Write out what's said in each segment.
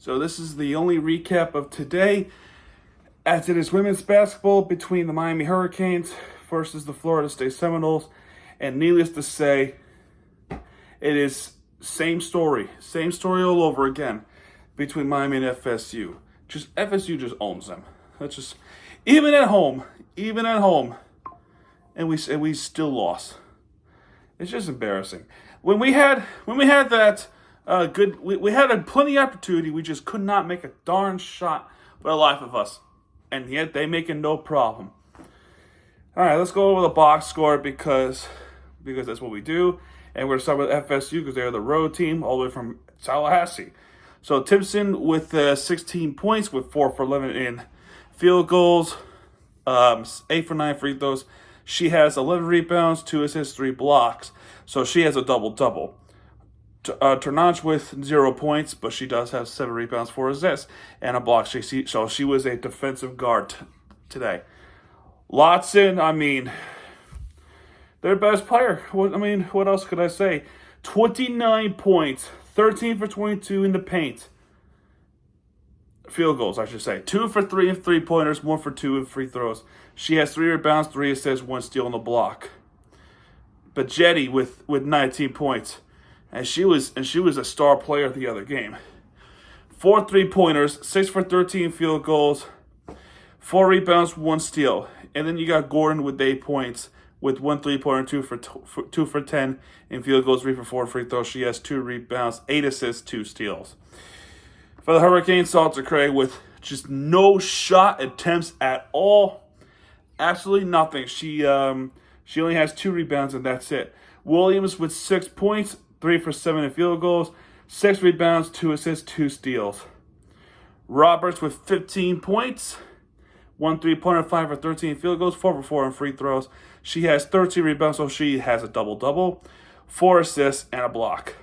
So this is the only recap of today, as it is women's basketball between the Miami Hurricanes versus the Florida State Seminoles. And needless to say, it is same story all over again between Miami and FSU. Just FSU just owns them. That's just even at home, and we still lost. It's just embarrassing. When we had that we had a plenty of opportunity. We just could not make a darn shot for the life of us, and yet they make it no problem. All right, let's go over the box score because that's what we do. And we're going to start with FSU because they're the road team all the way from Tallahassee. So Timpson with 16 points with 4 for 11 in field goals, 8 for 9 free throws. She has 11 rebounds, 2 assists, 3 blocks. So she has a double-double. Ternach with 0 points, but she does have 7 rebounds, 4 assists, and a block. So she was a defensive guard today. Lotson, their best player. What else could I say? 29 points, 13 for 22 in the paint. Field goals, I should say. 2 for 3 in three-pointers, 1 for 2 in free throws. She has 3 rebounds, 3 assists, 1 steal on the block. Bajetti with 19 points. And she was a star player of the other game. 4 3-pointers, 6 for 13 field goals, 4 rebounds, 1 steal. And then you got Gordon with 8 points, with 1 3-pointer, 2 for 10 in field goals, 3 for 4 free throws. She has 2 rebounds, 8 assists, 2 steals. For the Hurricanes, Salter Craig with just no shot attempts at all. Absolutely nothing. She only has 2 rebounds, and that's it. Williams with 6 points, 3 for 7 in field goals, 6 rebounds, 2 assists, 2 steals. Roberts with 15 points, 1 3-pointer, 5 for 13 field goals, 4 for 4 in free throws. She has 13 rebounds, so she has a double-double, 4 assists, and a block.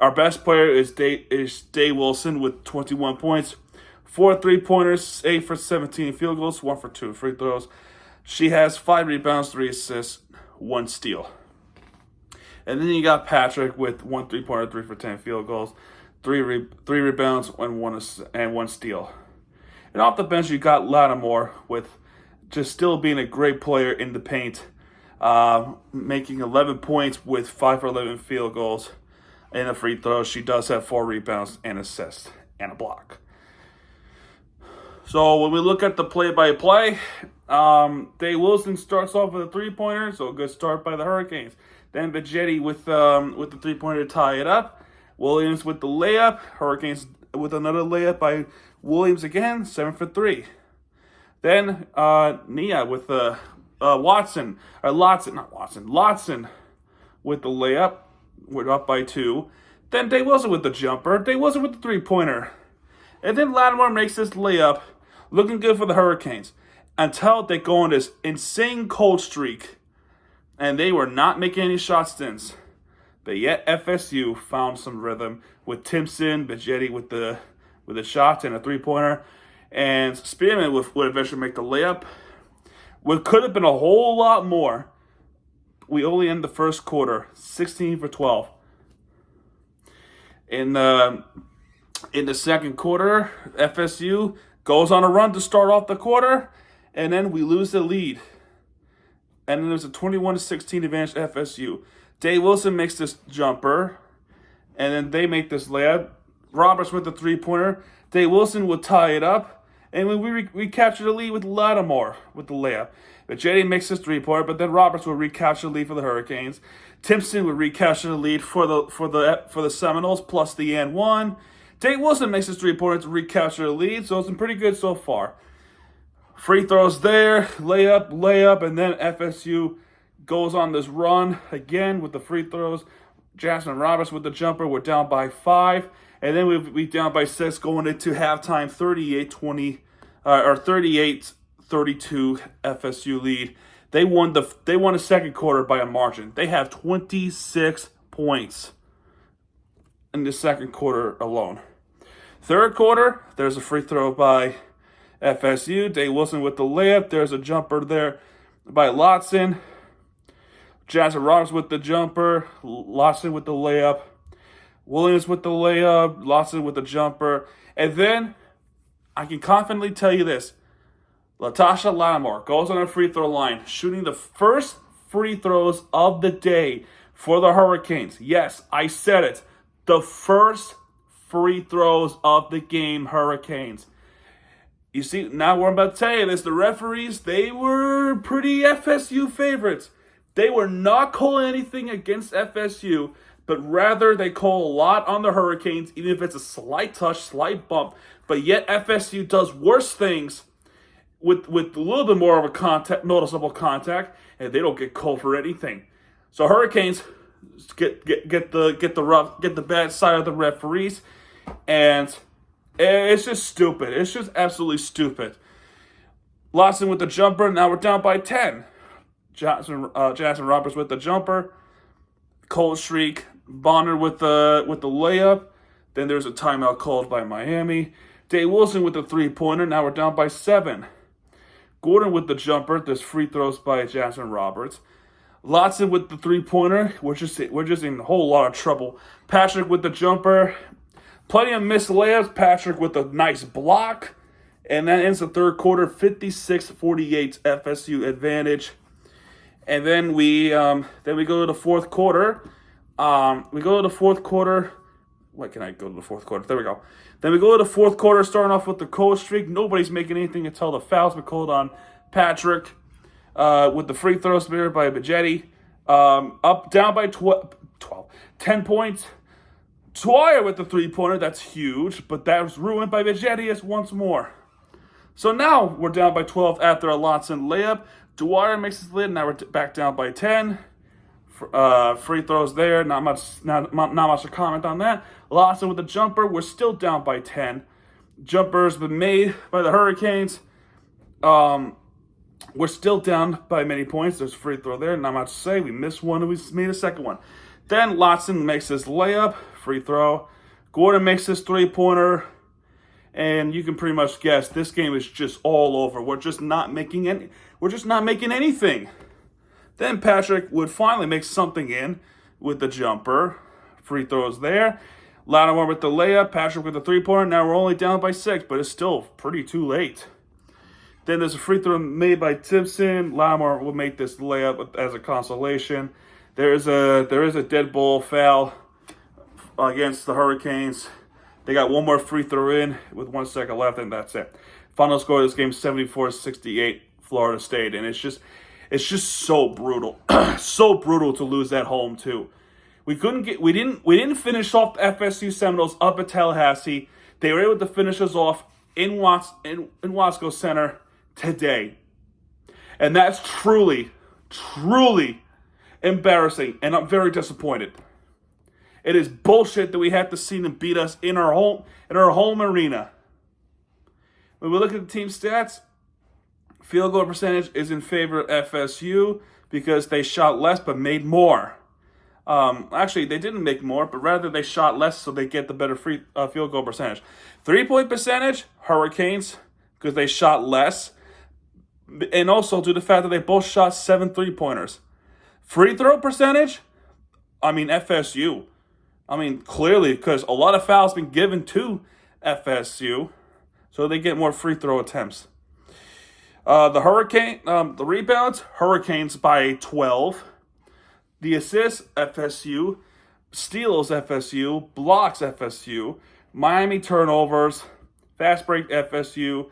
Our best player is Day Wilson with 21 points, 4 3-pointers, 8 for 17 field goals, 1 for 2 free throws. She has 5 rebounds, 3 assists, 1 steal. And then you got Patrick with 1 3-pointer, 3 for 10 field goals, 3 rebounds, and 1 steal. And off the bench, you got Lattimore with just still being a great player in the paint, making 11 points with 5 for 11 field goals and a free throw. She does have 4 rebounds and assists and a block. So when we look at the play-by-play, Day Wilson starts off with a 3-pointer, so a good start by the Hurricanes. Then Bajetti with the 3-pointer to tie it up. Williams with the layup. Hurricanes with another layup by Williams again, 7 for 3. Then Nia with the Lotson with the layup. We're up by 2. Then Day Wilson with the jumper. Day Wilson with the 3-pointer. And then Lattimore makes this layup, looking good for the Hurricanes, until they go on this insane cold streak. And they were not making any shot stints. But yet FSU found some rhythm with Timpson, Bajetti with the shots and a 3-pointer. And Spearman would eventually make the layup. What could have been a whole lot more. We only end the first quarter 16 for 12. In the second quarter, FSU goes on a run to start off the quarter, and then we lose the lead. And then there's a 21-16 advantage to FSU. Day Wilson makes this jumper, and then they make this layup. Roberts with the 3-pointer. Day Wilson will tie it up, and we capture the lead with Lattimore with the layup. But Bajetti makes this 3-pointer, but then Roberts will recapture the lead for the Hurricanes. Timpson would recapture the lead for the Seminoles plus the and 1. Day Wilson makes his 3-pointer to recapture the lead, so it's been pretty good so far. Free throws there, layup, and then FSU goes on this run again with the free throws. Jasmine Roberts with the jumper. We're down by 5, and then we down by 6 going into halftime, 38-32 FSU lead. They won the second quarter by a margin. They have 26 points in the second quarter alone. Third quarter, there's a free throw by FSU. Day Wilson with the layup. There's a jumper there by Lotson. Jasmine Roberts with the jumper. Lotson with the layup. Williams with the layup, Lawson with the jumper. And then I can confidently tell you this. Latasha Lattimore goes on a free throw line, shooting the first free throws of the day for the Hurricanes. Yes, I said it. The first free throws of the game, Hurricanes. You see, now what I'm about to tell you is the referees, they were pretty FSU favorites. They were not calling anything against FSU, but rather they call a lot on the Hurricanes, even if it's a slight touch, slight bump. But yet FSU does worse things with a little bit more of a noticeable contact, and they don't get called for anything. So Hurricanes get the bad side of the referees, and it's just stupid. It's just absolutely stupid. Lawson with the jumper. Now we're down by 10. Jackson Roberts with the jumper. Cold streak. Bonner with the layup. Then there's a timeout called by Miami. Dave Wilson with the three-pointer. Now we're down by 7. Gordon with the jumper. There's free throws by Jackson Roberts. Lotson with the three-pointer. We're just in a whole lot of trouble. Patrick with the jumper. Plenty of missed layups. Patrick with a nice block. And that ends the third quarter, 56-48 FSU advantage. And then we go to the fourth quarter. What can I go to the fourth quarter? There we go. Then we go to the fourth quarter, starting off with the cold streak. Nobody's making anything until the fouls were called on Patrick with the free throws mirrored by Bajetti. Down by 10 points. Dwyer with the three-pointer. That's huge, but that was ruined by Bajetti once more. So now we're down by 12 after a Lotson layup. Dwyer makes his lid. Now we're back down by 10. Free throws there. Not much to comment on that. Lawson with the jumper. We're still down by 10. Jumpers been made by the Hurricanes. We're still down by many points. There's a free throw there. Not much to say. We missed one and we made a second one. Then Lawson makes his layup. Free throw. Gordon makes his three-pointer. And you can pretty much guess this game is just all over. We're just not making anything. Then Patrick would finally make something in with the jumper. Free throws there. Lattimore with the layup. Patrick with the three-pointer. Now we're only down by 6, but it's still pretty too late. Then there's a free throw made by Timpson. Lattimore will make this layup as a consolation. There is a dead ball foul against the Hurricanes. They got one more free throw in with 1 second left, and that's it. Final score of this game, 74-68, Florida State. And it's just so brutal. So brutal to lose at home, too. We didn't finish off the FSU Seminoles up at Tallahassee. They were able to finish us off in Wasco Center today. And that's truly, truly embarrassing, and I'm very disappointed. It is bullshit that we have to see them beat us in our home arena. When we look at the team stats, field goal percentage is in favor of FSU because they shot less but made more. Actually, they didn't make more, but rather they shot less so they get the better field goal percentage. 3-point percentage, Hurricanes, because they shot less. And also due to the fact that they both shot 7 3-pointers. Free throw percentage, FSU. Clearly, because a lot of fouls been given to FSU, so they get more free throw attempts. The rebounds, Hurricanes by 12. The assists, FSU. Steals, FSU. Blocks, FSU. Miami turnovers, fast break, FSU.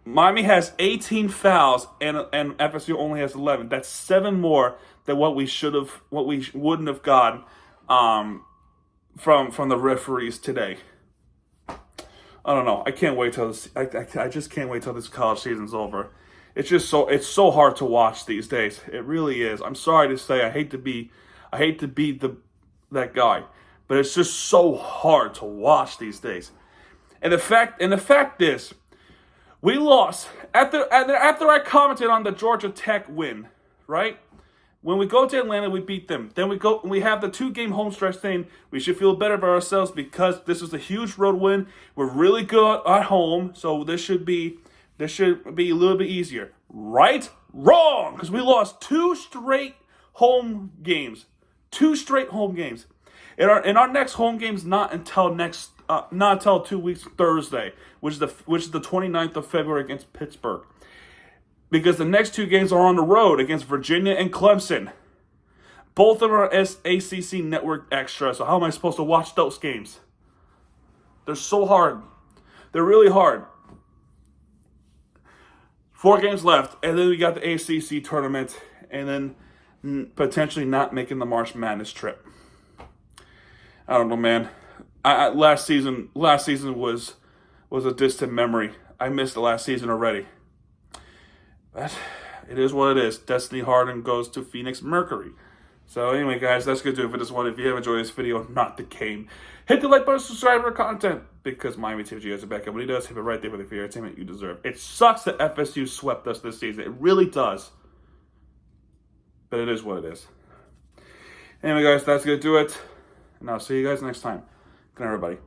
Miami has 18 fouls and FSU only has 11. That's 7 more than what we wouldn't have gotten from the referees today. I don't know. I can't wait till this. I just can't wait till this college season's over. It's so hard to watch these days. It really is. I'm sorry to say. I hate to be that guy, but it's just so hard to watch these days. And the fact is, we lost after I commented on the Georgia Tech win, right? When we go to Atlanta, we beat them. Then we have the 2-game home stretch thing. We should feel better about ourselves because this is a huge road win. We're really good at home, so this should be a little bit easier. Right? Wrong! Because we lost 2 straight home games. 2 straight home games. In our next home game's not until 2 weeks Thursday, which is the 29th of February against Pittsburgh. Because the next 2 games are on the road against Virginia and Clemson. Both of them are ACC Network Extra, so how am I supposed to watch those games? They're so hard. They're really hard. 4 games left, and then we got the ACC tournament, and then potentially not making the March Madness trip. I don't know, man. Last season was a distant memory. I missed the last season already. But it is what it is. Destiny Harden goes to Phoenix Mercury. So anyway, guys, that's going to do it for this one. If you have enjoyed this video, not the game, hit the like button, subscribe for content, because Miami TFG has a backup. When he does, hit it right there for the free entertainment you deserve. It sucks that FSU swept us this season. It really does. But it is what it is. Anyway, guys, that's going to do it. And I'll see you guys next time. Good night, everybody.